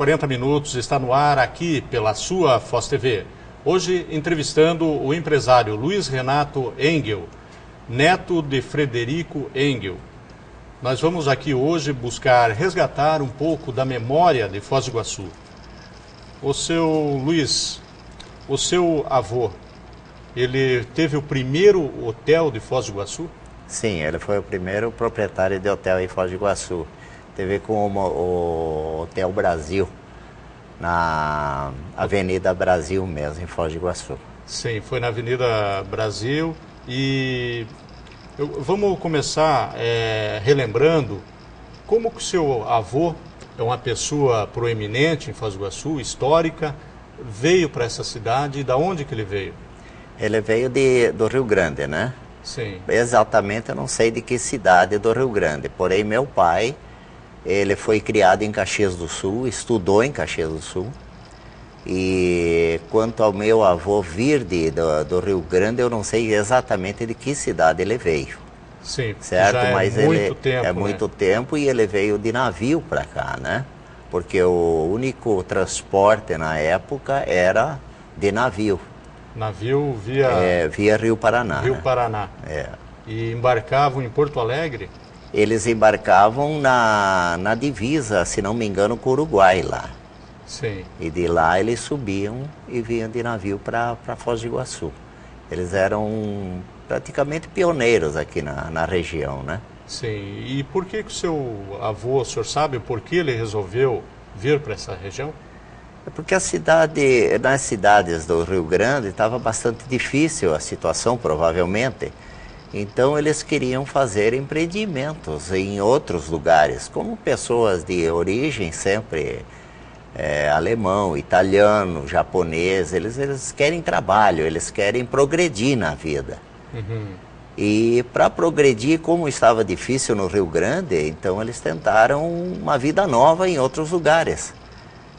40 Minutos está no ar aqui pela sua Foz TV. Hoje entrevistando o empresário Luiz Renato Engel, neto de Frederico Engel. Nós vamos aqui hoje buscar resgatar um pouco da memória de Foz do Iguaçu. O seu Luiz, o seu avô, ele teve o primeiro hotel de Foz do Iguaçu? Sim, ele foi o primeiro proprietário de hotel em Foz do Iguaçu. Teve com o Hotel Brasil, na Avenida Brasil mesmo, em Foz do Iguaçu. Sim, foi na Avenida Brasil. E vamos começar relembrando como que o seu avô é uma pessoa proeminente em Foz do Iguaçu, histórica, veio para essa cidade e da onde que ele veio? Ele veio do Rio Grande, né? Sim. Exatamente, eu não sei de que cidade do Rio Grande, porém meu pai, ele foi criado em Caxias do Sul, estudou em Caxias do Sul. E quanto ao meu avô vir do Rio Grande, eu não sei exatamente de que cidade ele veio. Sim, certo? já Mas é muito tempo, muito tempo e ele veio de navio para cá, né? Porque o único transporte na época era de navio. Navio via... via Rio Paraná. Rio né? Paraná. É. E embarcavam em Porto Alegre? Eles embarcavam na divisa, se não me engano, com o Uruguai lá. Sim. E de lá eles subiam e vinham de navio para Foz do Iguaçu. Eles eram praticamente pioneiros aqui na região, né? Sim. E por que o seu avô, o senhor sabe por que ele resolveu vir para essa região? É porque nas cidades do Rio Grande estava bastante difícil a situação, provavelmente. Então eles queriam fazer empreendimentos em outros lugares, como pessoas de origem sempre alemão, italiano, japonês, eles querem trabalho, eles querem progredir na vida. Uhum. E para progredir, como estava difícil no Rio Grande, então eles tentaram uma vida nova em outros lugares.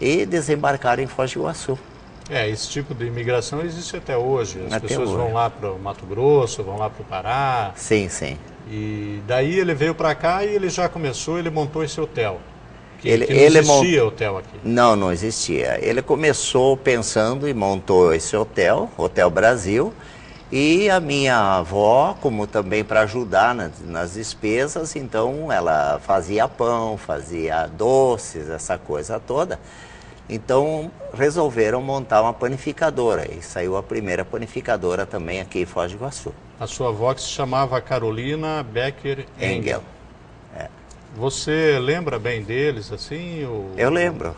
E desembarcaram em Foz do Iguaçu. Esse tipo de imigração existe até hoje. As Até pessoas hoje. vão lá para o Mato Grosso, vão lá para o Pará. Sim, sim. E daí ele veio para cá e ele já começou, ele montou esse hotel. Que não Ele existia hotel aqui. Não, não existia. Ele começou pensando e montou esse hotel, Hotel Brasil. E a minha avó, como também para ajudar nas despesas, então ela fazia pão, fazia doces, essa coisa toda. Então resolveram montar uma panificadora e saiu a primeira panificadora também aqui em Foz do Iguaçu. A sua avó que se chamava Carolina Becker Engel. É. Você lembra bem deles assim? Eu lembro,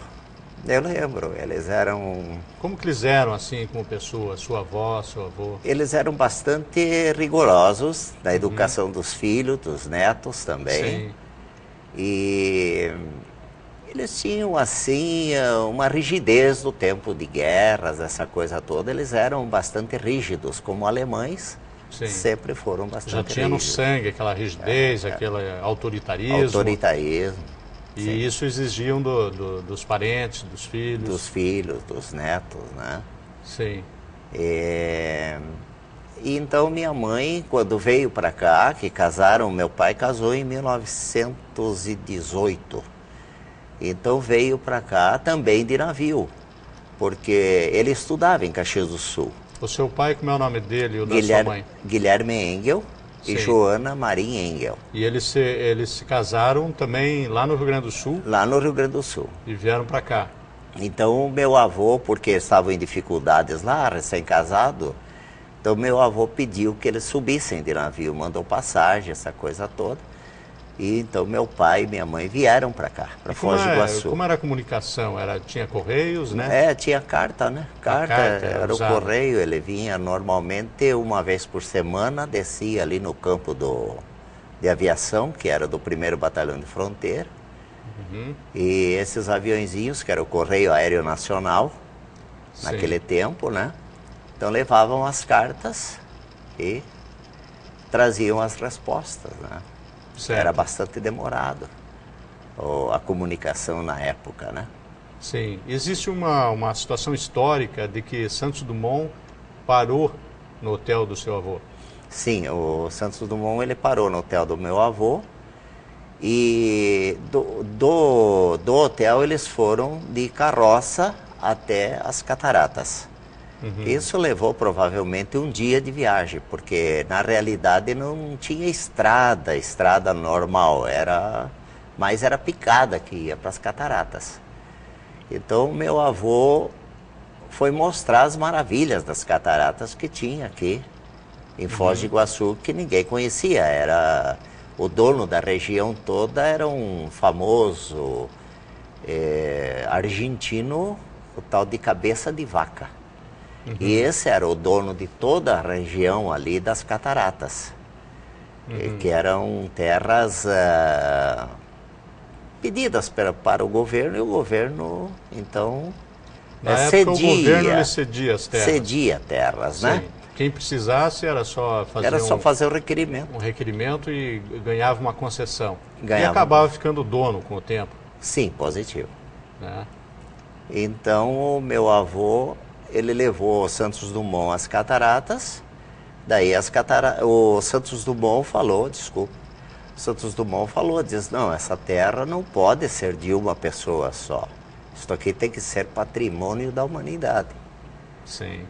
eles eram... Como que eles eram assim como pessoa, sua avó, seu avô? Eles eram bastante rigorosos na educação dos filhos, dos netos também. Sim. E eles tinham assim uma rigidez do tempo de guerras, essa coisa toda. Eles eram bastante rígidos, como alemães. Sim. Sempre foram bastante Já tinha no rígidos. sangue aquela rigidez, aquele autoritarismo. Autoritarismo. E sim. isso exigiam dos parentes, dos filhos. Dos filhos, dos netos, né? Sim. E então minha mãe, quando veio para cá, que casaram, meu pai casou em 1918. Então veio para cá também de navio, porque ele estudava em Caxias do Sul. O seu pai, como é o nome dele e o da sua mãe? Guilherme Engel e Sim. Joana Marim Engel. E eles se casaram também lá no Rio Grande do Sul? Lá no Rio Grande do Sul. E vieram para cá? Então meu avô, porque estavam em dificuldades lá, recém-casado, então meu avô pediu que eles subissem de navio, mandou passagem, essa coisa toda. E então meu pai e minha mãe vieram para cá, para Foz do Iguaçu. Como era a comunicação? Tinha correios, né? Tinha carta, né? Carta era o correio, ele vinha normalmente uma vez por semana, descia ali no campo de aviação, que era do 1º Batalhão de Fronteira. Uhum. E esses aviõezinhos, que era o Correio Aéreo Nacional, Sim. naquele tempo, né? Então levavam as cartas e traziam as respostas, né? Certo. Era bastante demorado a comunicação na época, né? Sim. Existe uma situação histórica de que Santos Dumont parou no hotel do seu avô? Sim, o Santos Dumont ele parou no hotel do meu avô E do hotel eles foram de carroça até as cataratas. Isso levou provavelmente um dia de viagem, porque na realidade não tinha estrada normal, mas era picada que ia para as cataratas. Então meu avô foi mostrar as maravilhas das cataratas que tinha aqui em Foz de Iguaçu, que ninguém conhecia. Era o dono da região toda, era um famoso argentino, o tal de Cabeça de Vaca. E esse era o dono de toda a região ali das cataratas, que eram terras pedidas para o governo, e o governo, então, Na época, o governo ele cedia as terras. Cedia terras, né? Sim. Quem precisasse era só fazer o requerimento. Um requerimento e ganhava uma concessão. Ganhava. E acabava ficando dono com o tempo. Sim, positivo. Né? Então, o meu avô, ele levou Santos Dumont às cataratas. Daí o Santos Dumont falou, Santos Dumont falou, diz, não, essa terra não pode ser de uma pessoa só. Isso aqui tem que ser patrimônio da humanidade. Sim.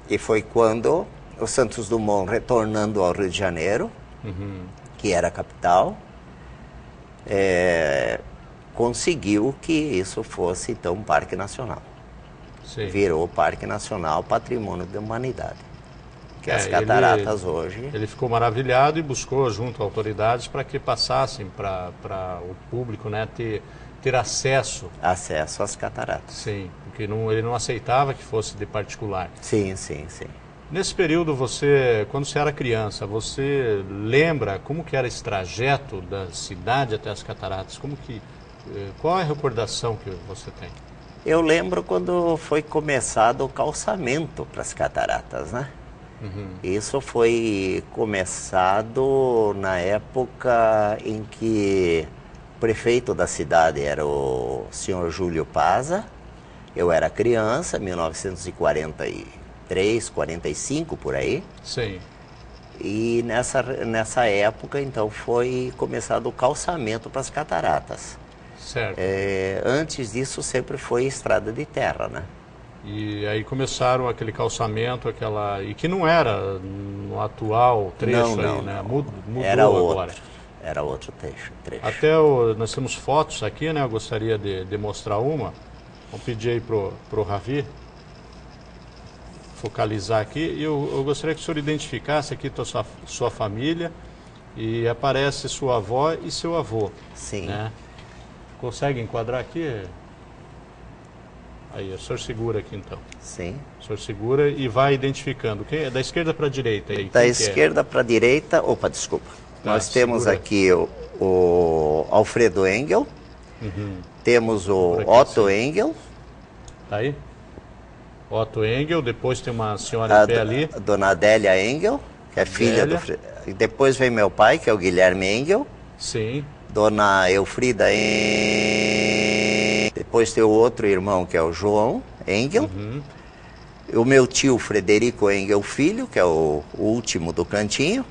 E foi quando o Santos Dumont, retornando ao Rio de Janeiro, que era a capital, conseguiu que isso fosse, então, um parque nacional. Sim. Virou Parque Nacional Patrimônio da Humanidade. Que as cataratas hoje... Ele ficou maravilhado e buscou junto a autoridades para que passassem para o público, né, ter acesso. Acesso às cataratas. Sim, porque ele não aceitava que fosse de particular. Sim, sim, sim. Nesse período, quando você era criança, você lembra como que era esse trajeto da cidade até as cataratas? Qual é a recordação que você tem? Eu lembro quando foi começado o calçamento para as cataratas, né? Isso foi começado na época em que o prefeito da cidade era o senhor Júlio Paza. Eu era criança, 1943, 45 por aí. Sim. E nessa época, então, foi começado o calçamento para as cataratas. Certo. Antes disso, sempre foi estrada de terra, né? E aí começaram aquele calçamento, e que não era no atual trecho não, aí, né? não. Mudou Era agora. Era outro trecho. Até nós temos fotos aqui, né? Eu gostaria de mostrar uma. Vou pedir aí pro Ravi focalizar aqui. E eu gostaria que o senhor identificasse aqui sua família, e aparece sua avó e seu avô. Sim. Né? Consegue enquadrar aqui? Aí, o senhor segura aqui então. Sim. O senhor segura e vai identificando. Quem é da esquerda para a direita? Aí, da esquerda para a direita, desculpa. Tá, nós temos segura aqui o Alfredo Engel, temos o Otto Engel. Tá aí? Otto Engel, depois tem uma senhora em pé ali. A dona Adélia Engel, que é filha do... Depois vem meu pai, que é o Guilherme Engel. Sim. Dona Elfrida Engel. Depois tem o outro irmão, que é o João Engel. O meu tio Frederico Engel Filho, que é o último do cantinho.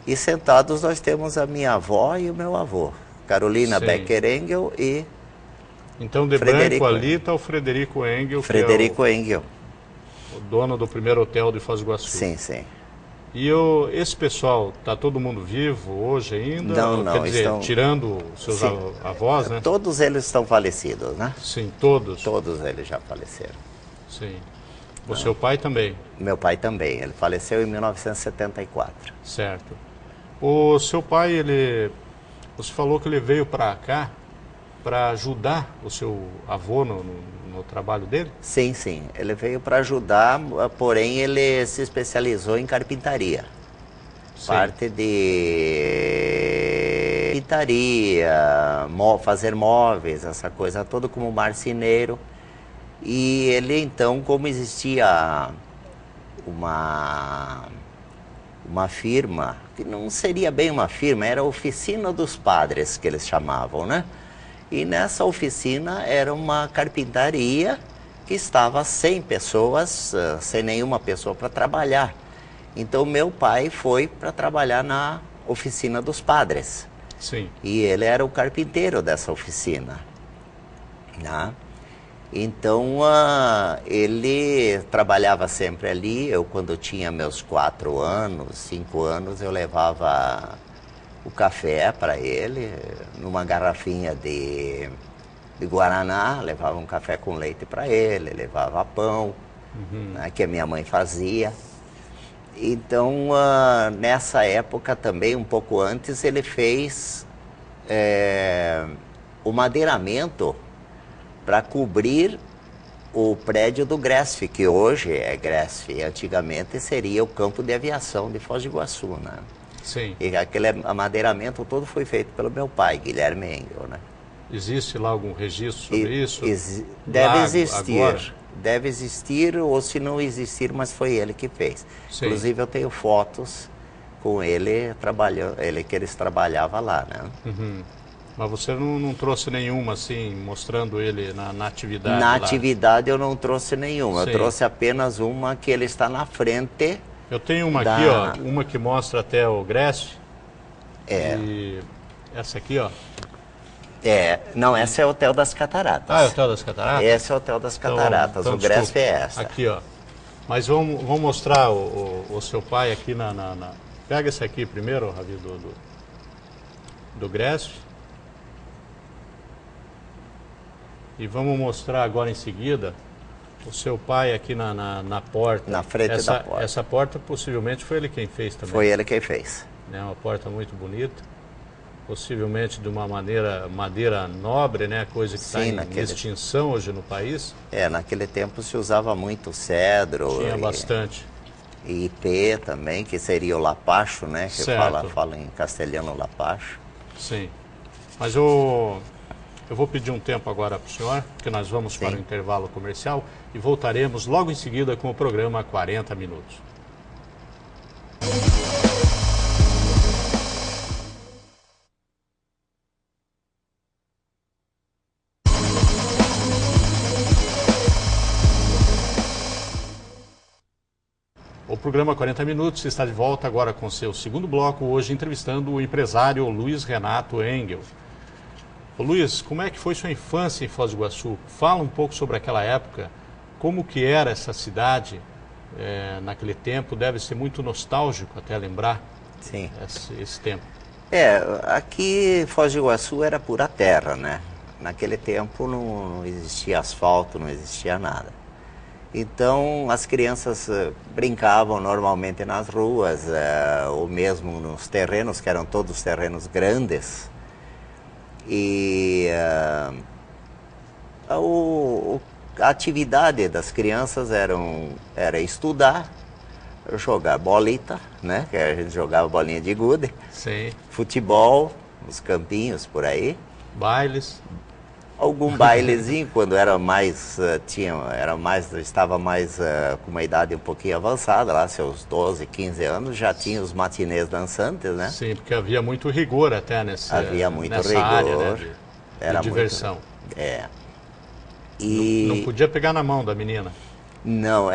E sentados nós temos a minha avó e o meu avô, Carolina Becker Engel e então de Frederico branco ali está o Frederico Engel, Frederico Engel, o dono do primeiro hotel de Foz do Iguaçu. Sim, sim. E esse pessoal, está todo mundo vivo hoje ainda? Não, Quer dizer, tirando seus avós, né? Todos eles estão falecidos, né? Sim, todos? Todos eles já faleceram. Sim. O seu pai também? Meu pai também, ele faleceu em 1974. Certo. O seu pai, você falou que ele veio para cá para ajudar o seu avô no trabalho dele? Sim, sim. Ele veio para ajudar, porém ele se especializou em carpintaria. Sim. Parte de carpintaria, fazer móveis, essa coisa toda como marceneiro. E ele então, como existia uma firma, que não seria bem uma firma, era a Oficina dos Padres, que eles chamavam, né? E nessa oficina era uma carpintaria que estava sem pessoas, sem nenhuma pessoa para trabalhar. Então meu pai foi para trabalhar na Oficina dos Padres. Sim. E ele era o carpinteiro dessa oficina, né? Então, ele trabalhava sempre ali. Eu, quando tinha meus 4 anos, 5 anos, eu levava o café para ele, numa garrafinha de Guaraná, levava um café com leite para ele, levava pão, né, que a minha mãe fazia. Então, nessa época também, um pouco antes, ele fez o madeiramento para cobrir o prédio do Gresf, que hoje é Gresf, antigamente seria o campo de aviação de Foz do Iguaçu, né? Sim. E aquele amadeiramento todo foi feito pelo meu pai, Guilherme Engel, né? Existe lá algum registro sobre isso? Deve Lá, existir. agora? Deve existir, ou se não existir, mas foi ele que fez. Sim. Inclusive eu tenho fotos com ele trabalhando, que eles trabalhavam lá, né? Mas você não trouxe nenhuma, assim, mostrando ele na atividade Na lá? atividade eu não trouxe nenhuma, Sim. eu trouxe apenas uma que ele está na frente. Eu tenho uma aqui, ó, uma que mostra até o Gresf. E essa aqui, ó. Não, essa é o Hotel das Cataratas. Ah, é o Hotel das Cataratas? Esse é o Hotel das Cataratas, então, o Gresf desculpa. é essa. Aqui, ó. Mas vamos mostrar o seu pai aqui Pega esse aqui primeiro, Ravi, do Gresf. E vamos mostrar agora em seguida o seu pai aqui na porta. Na frente da porta. Essa porta possivelmente foi ele quem fez também. Foi ele quem fez. Né, uma porta muito bonita. Possivelmente de uma madeira nobre, né? Coisa que está em extinção hoje no país. Naquele tempo se usava muito cedro. Tinha bastante. E ipê também, que seria o lapacho, né? Que fala em castelhano lapacho. Sim. Mas eu vou pedir um tempo agora para o senhor, porque nós vamos para o intervalo comercial e voltaremos logo em seguida com o programa 40 Minutos. O programa 40 Minutos está de volta agora com seu segundo bloco, hoje entrevistando o empresário Luiz Renato Engel. Ô Luiz, como é que foi sua infância em Foz do Iguaçu? Fala um pouco sobre aquela época, como que era essa cidade naquele tempo. Deve ser muito nostálgico até lembrar esse tempo. Aqui Foz do Iguaçu era pura terra, né? Naquele tempo não existia asfalto, não existia nada. Então as crianças brincavam normalmente nas ruas, ou mesmo nos terrenos, que eram todos terrenos grandes. E a atividade das crianças era estudar, jogar bolita, né? Que a gente jogava bolinha de gude. Sim. Futebol, nos campinhos por aí. Bailes. Algum bailezinho, quando era mais, estava mais com uma idade um pouquinho avançada, lá seus 12, 15 anos, já tinha os matinês dançantes, né? Sim, porque havia muito rigor até nessa área, né, de diversão. E não podia pegar na mão da menina. Não,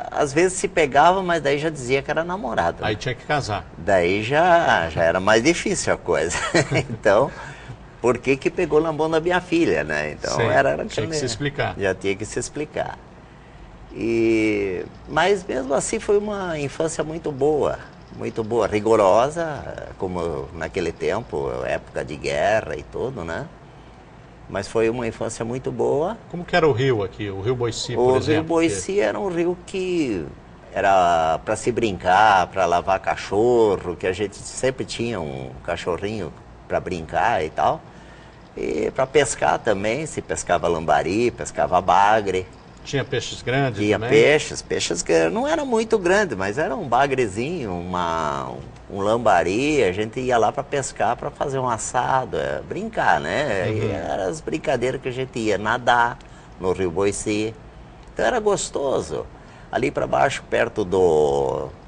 às vezes se pegava, mas daí já dizia que era namorado. Aí né? tinha que casar. Daí já era mais difícil a coisa. Então... Por que pegou na mão da minha filha, né? Então tinha que se explicar. Já tinha que se explicar. Mas mesmo assim foi uma infância muito boa, rigorosa, como naquele tempo, época de guerra e tudo, né? Mas foi uma infância muito boa. Como que era o rio aqui, o Rio Boici, por exemplo? O Rio Boici era um rio que era para se brincar, para lavar cachorro, que a gente sempre tinha um cachorrinho para brincar e tal. E para pescar também, se pescava lambari, pescava bagre. Tinha peixes grandes Tinha também? peixes grandes, não era muito grande, mas era um bagrezinho, um lambari, a gente ia lá para pescar, para fazer um assado, brincar, né? E eram as brincadeiras que a gente ia nadar no Rio Boici. Então era gostoso. Ali para baixo, perto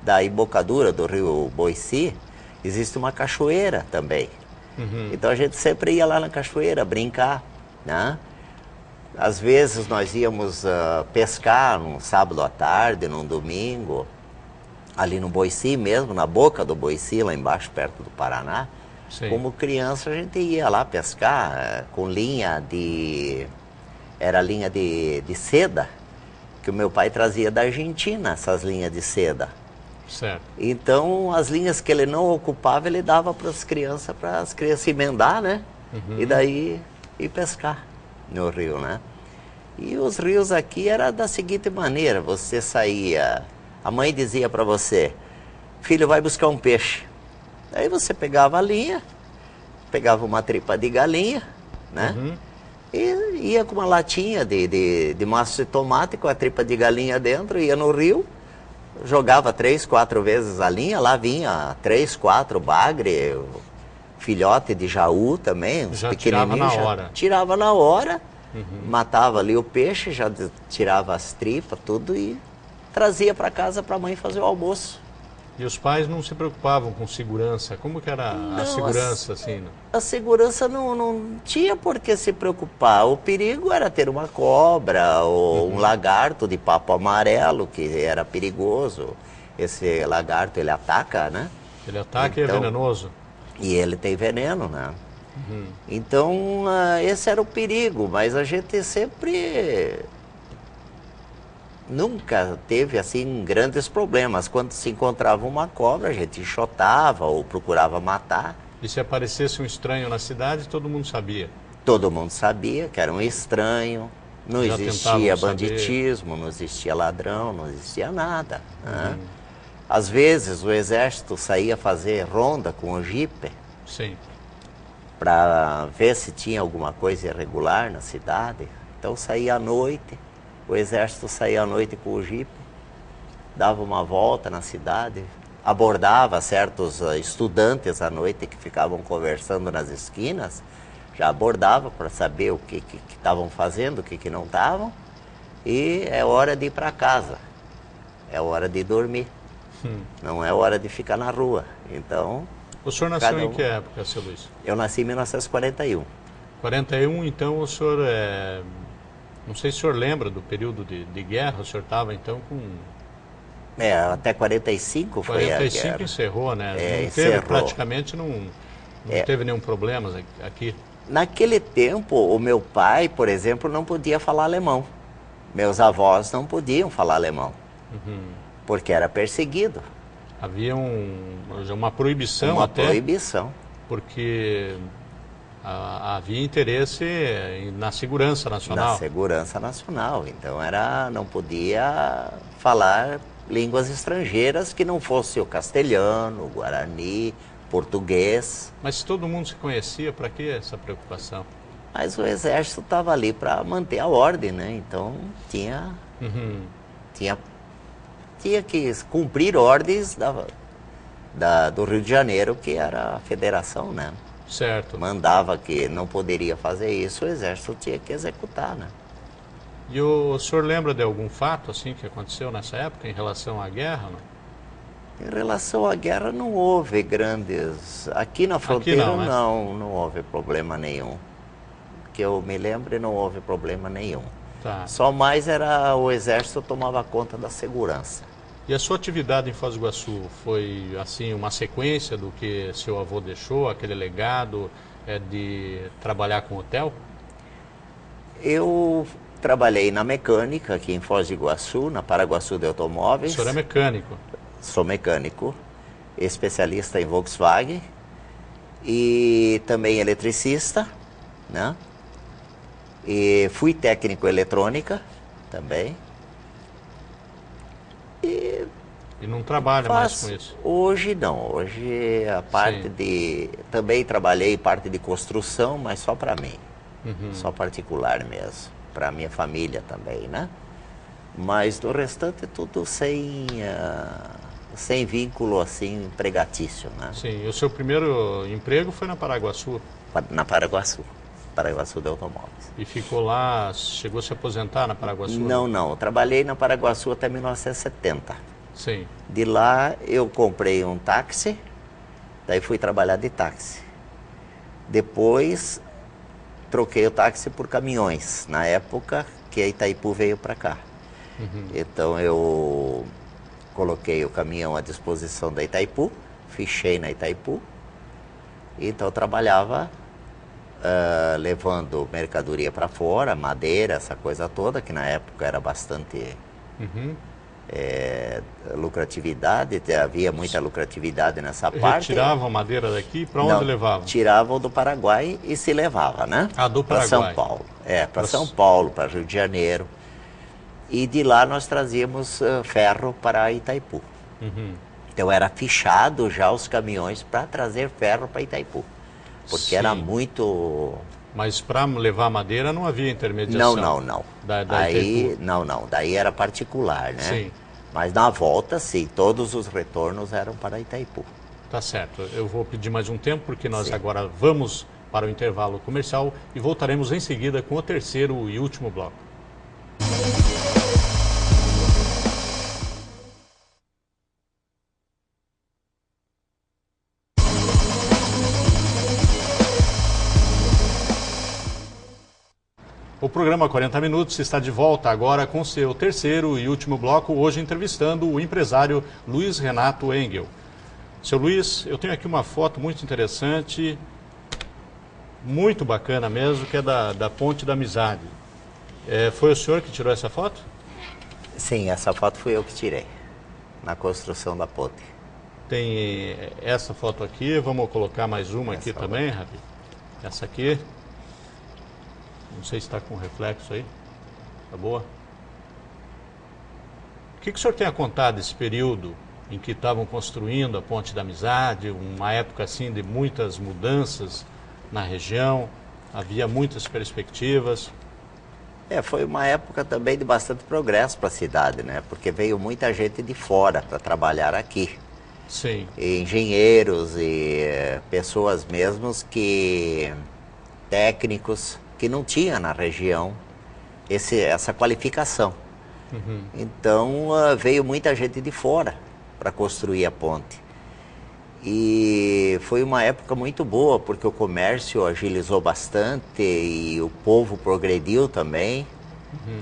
da embocadura do Rio Boici, existe uma cachoeira também. Então a gente sempre ia lá na cachoeira brincar, né? Às vezes nós íamos pescar num sábado à tarde, num domingo, ali no Boici mesmo, na boca do Boici, lá embaixo, perto do Paraná. Sim. Como criança a gente ia lá pescar com era linha de seda, que o meu pai trazia da Argentina, essas linhas de seda. Certo. Então, as linhas que ele não ocupava, ele dava para as crianças emendar, né? E daí ir pescar no rio, né? E os rios aqui era da seguinte maneira, você saía, a mãe dizia para você, filho, vai buscar um peixe. Aí você pegava a linha, pegava uma tripa de galinha, né? E ia com uma latinha de massa de tomate com a tripa de galinha dentro, ia no rio, jogava 3, 4 vezes a linha, lá vinha 3, 4 bagre, filhote de jaú também, uns pequenininhos. Tirava na hora, matava ali o peixe, já tirava as tripas, tudo e trazia para casa para a mãe fazer o almoço. E os pais não se preocupavam com segurança? Como que era a segurança, assim? A segurança não tinha por que se preocupar. O perigo era ter uma cobra ou um lagarto de papo amarelo, que era perigoso. Esse lagarto, ele ataca, né? Ele ataca e é venenoso. E ele tem veneno, né? Então, esse era o perigo, mas a gente sempre... Nunca teve, assim, grandes problemas. Quando se encontrava uma cobra, a gente enxotava ou procurava matar. E se aparecesse um estranho na cidade, todo mundo sabia? Todo mundo sabia que era um estranho. Não existia banditismo, não existia ladrão, não existia nada. Né? Às vezes o exército saía fazer ronda com o jipe. Sim. Para ver se tinha alguma coisa irregular na cidade. Então saía à noite. O exército saía à noite com o jipe, dava uma volta na cidade, abordava certos estudantes à noite que ficavam conversando nas esquinas, já abordava para saber o que estavam fazendo, o que não estavam, e é hora de ir para casa, é hora de dormir, não é hora de ficar na rua. Então... O senhor nasceu em que época, seu Luiz? Eu nasci em 1941. 41, então o senhor não sei se o senhor lembra do período de guerra, o senhor estava então com... até 45 foi a guerra. 45 encerrou, né? Não encerrou. Teve, praticamente não teve nenhum problema aqui. Naquele tempo, o meu pai, por exemplo, não podia falar alemão. Meus avós não podiam falar alemão, porque era perseguido. Havia uma proibição até. Uma proibição. Porque... havia interesse na segurança nacional. Na segurança nacional. Então não podia falar línguas estrangeiras que não fosse o castelhano, o guarani, português. Mas se todo mundo se conhecia, para que essa preocupação? Mas o exército estava ali para manter a ordem, né? Então tinha que cumprir ordens do Rio de Janeiro, que era a federação, né? Certo. Mandava que não poderia fazer isso, o exército tinha que executar, né? E o senhor lembra de algum fato assim que aconteceu nessa época em relação à guerra? Não? Em relação à guerra não houve grandes... Aqui na fronteira Aqui não houve problema nenhum. Que eu me lembre, não houve problema nenhum. Tá. Só mais era o exército tomava conta da segurança. E a sua atividade em Foz do Iguaçu foi assim uma sequência do que seu avô deixou, aquele legado de trabalhar com hotel? Eu trabalhei na mecânica aqui em Foz do Iguaçu, na Paraguaçu de Automóveis. O senhor é mecânico? Sou mecânico, especialista em Volkswagen e também eletricista, né? E fui técnico eletrônica também. E não trabalha mais com isso? Hoje não, hoje a parte também trabalhei parte de construção, mas só para mim, só particular mesmo, para minha família também, né? Mas do restante tudo sem vínculo assim empregatício, né? Sim, e o seu primeiro emprego foi na Paraguaçu? Na Paraguaçu de Automóveis. E ficou lá, chegou a se aposentar na Paraguaçu? Não, eu trabalhei na Paraguaçu até 1970. Sim. De lá eu comprei um táxi, daí fui trabalhar de táxi. Depois troquei o táxi por caminhões, na época que a Itaipu veio para cá. Então eu coloquei o caminhão à disposição da Itaipu, fichei na Itaipu, Então eu trabalhava levando mercadoria para fora, madeira, essa coisa toda, que na época era bastante lucratividade, havia muita lucratividade nessa parte. Retiravam madeira daqui, para onde levavam? Tiravam do Paraguai e se levava, né? Ah, do Paraguai. Para São Paulo. Para São Paulo, para Rio de Janeiro. E de lá nós trazíamos ferro para Itaipu. Então era fichado já os caminhões para trazer ferro para Itaipu. Porque era muito... Mas para levar madeira não havia intermediação? Não. Aí, não. Daí era particular, né? Sim. Mas na volta, sim, todos os retornos eram para Itaipu. Tá certo. Eu vou pedir mais um tempo, porque nós agora vamos para o intervalo comercial e voltaremos em seguida com o terceiro e último bloco. O programa 40 Minutos está de volta agora com seu terceiro e último bloco, hoje entrevistando o empresário Luiz Renato Engel. Seu Luiz, eu tenho aqui uma foto muito interessante, muito bacana mesmo, que é da Ponte da Amizade. Foi o senhor que tirou essa foto? Sim, essa foto fui eu que tirei, na construção da ponte. Tem essa foto aqui, vamos colocar mais uma aqui também, Rabi. Essa aqui. Não sei se está com reflexo aí. Tá boa? O que o senhor tem a contar desse período em que estavam construindo a Ponte da Amizade, uma época assim de muitas mudanças na região, havia muitas perspectivas? Foi uma época também de bastante progresso para a cidade, né? Porque veio muita gente de fora para trabalhar aqui. Sim. Engenheiros e pessoas mesmos técnicos que não tinha na região essa qualificação. Então veio muita gente de fora para construir a ponte. E foi uma época muito boa, porque o comércio agilizou bastante e o povo progrediu também,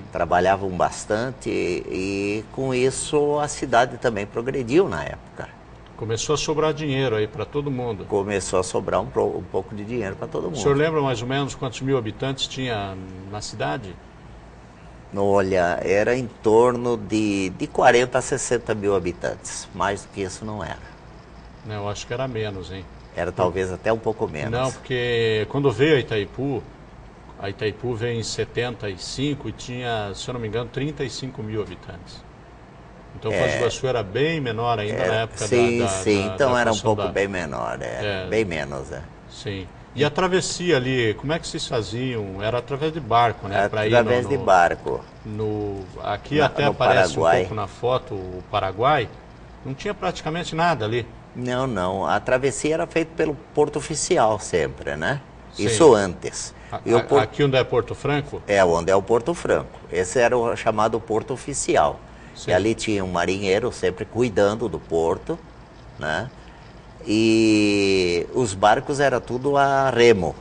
trabalhavam bastante e com isso a cidade também progrediu na época. Começou a sobrar dinheiro aí para todo mundo. Começou a sobrar um pouco de dinheiro para todo mundo. O senhor lembra mais ou menos quantos mil habitantes tinha na cidade? Olha, era em torno de 40 a 60 mil habitantes. Mais do que isso não era. Não, eu acho que era menos, hein? Era talvez até um pouco menos. Não, porque quando veio a Itaipu veio em 75 e tinha, se eu não me engano, 35 mil habitantes. Então Foz do Iguaçu era bem menor ainda na época sim, da então era um pouco bem menor, bem menos. Sim. E a travessia ali, como é que vocês faziam? Era através de barco, né? Através de barco. Aqui até aparece Paraguai. Um pouco na foto o Paraguai. Não tinha praticamente nada ali. Não. A travessia era feita pelo Porto Oficial sempre, né? Sim. Isso antes. Aqui onde é Porto Franco? Onde é o Porto Franco. Esse era o chamado Porto Oficial. Sim. E ali tinha um marinheiro sempre cuidando do porto, né? E os barcos era tudo a remo.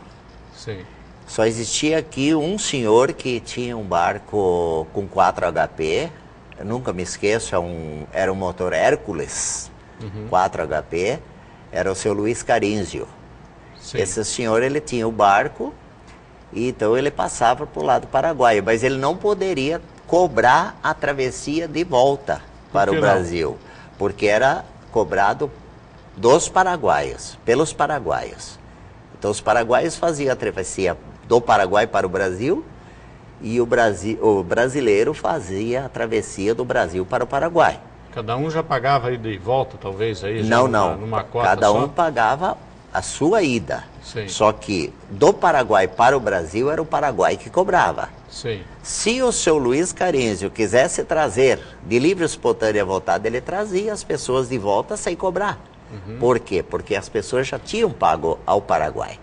Sim. Só existia aqui um senhor que tinha um barco com 4 HP. Eu nunca me esqueço, era um motor Hércules, 4 HP. Era o seu Luiz Carinzio. Sim. Esse senhor, ele tinha o barco, e então ele passava para o lado paraguaio, mas ele não poderia cobrar a travessia de volta para o Brasil, porque era cobrado dos paraguaios, pelos paraguaios. Então os paraguaios faziam a travessia do Paraguai para o Brasil e o brasileiro fazia a travessia do Brasil para o Paraguai. Cada um já pagava ida e volta, talvez, aí? Não. Numa cota cada só? Um pagava a sua ida. Sim. Só que do Paraguai para o Brasil era o Paraguai que cobrava. Sim. Se o seu Luiz Carinzio quisesse trazer de livre e espontânea vontade, ele trazia as pessoas de volta sem cobrar. Por quê? Porque as pessoas já tinham pago ao Paraguai.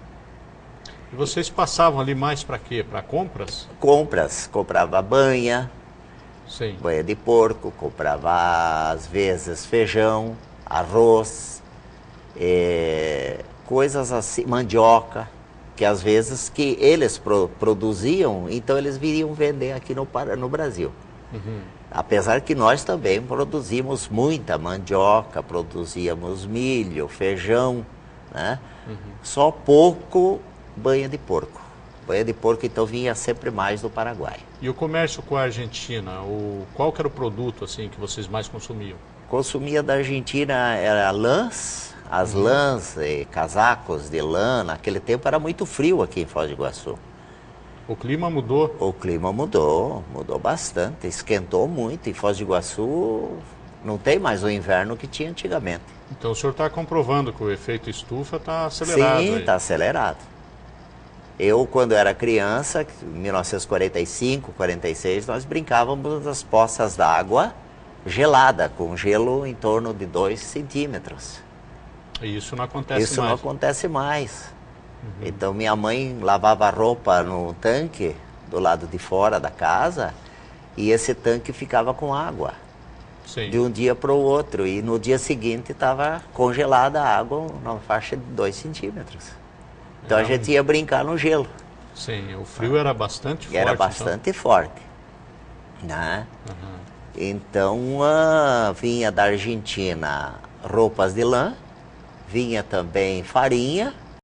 E vocês passavam ali mais para quê? Para compras? Compras. Comprava banha, Sim. banha de porco, comprava às vezes feijão, arroz, coisas assim, mandioca, que às vezes que eles produziam, então eles viriam vender aqui no Brasil. Apesar que nós também produzimos muita mandioca, produzíamos milho, feijão, né? Só pouco banha de porco. Banha de porco, então, vinha sempre mais do Paraguai. E o comércio com a Argentina, qual que era o produto assim que vocês mais consumiam? Consumia da Argentina era lãs, as lãs, casacos de lã. Naquele tempo era muito frio aqui em Foz do Iguaçu. O clima mudou? O clima mudou bastante, esquentou muito. Em Foz do Iguaçu não tem mais o inverno que tinha antigamente. Então o senhor está comprovando que o efeito estufa está acelerado. Sim, está acelerado. Eu, quando era criança, em 1945, 46, nós brincávamos nas poças d'água gelada, com gelo em torno de 2 centímetros. E isso não acontece mais? Isso não acontece mais. Então minha mãe lavava a roupa no tanque do lado de fora da casa e esse tanque ficava com água. Sim. De um dia para o outro. E no dia seguinte estava congelada a água na faixa de 2 centímetros. Então a gente ia brincar no gelo. Sim, o frio era bastante forte. Era bastante forte, né? Então vinha da Argentina roupas de lã, vinha também farinha,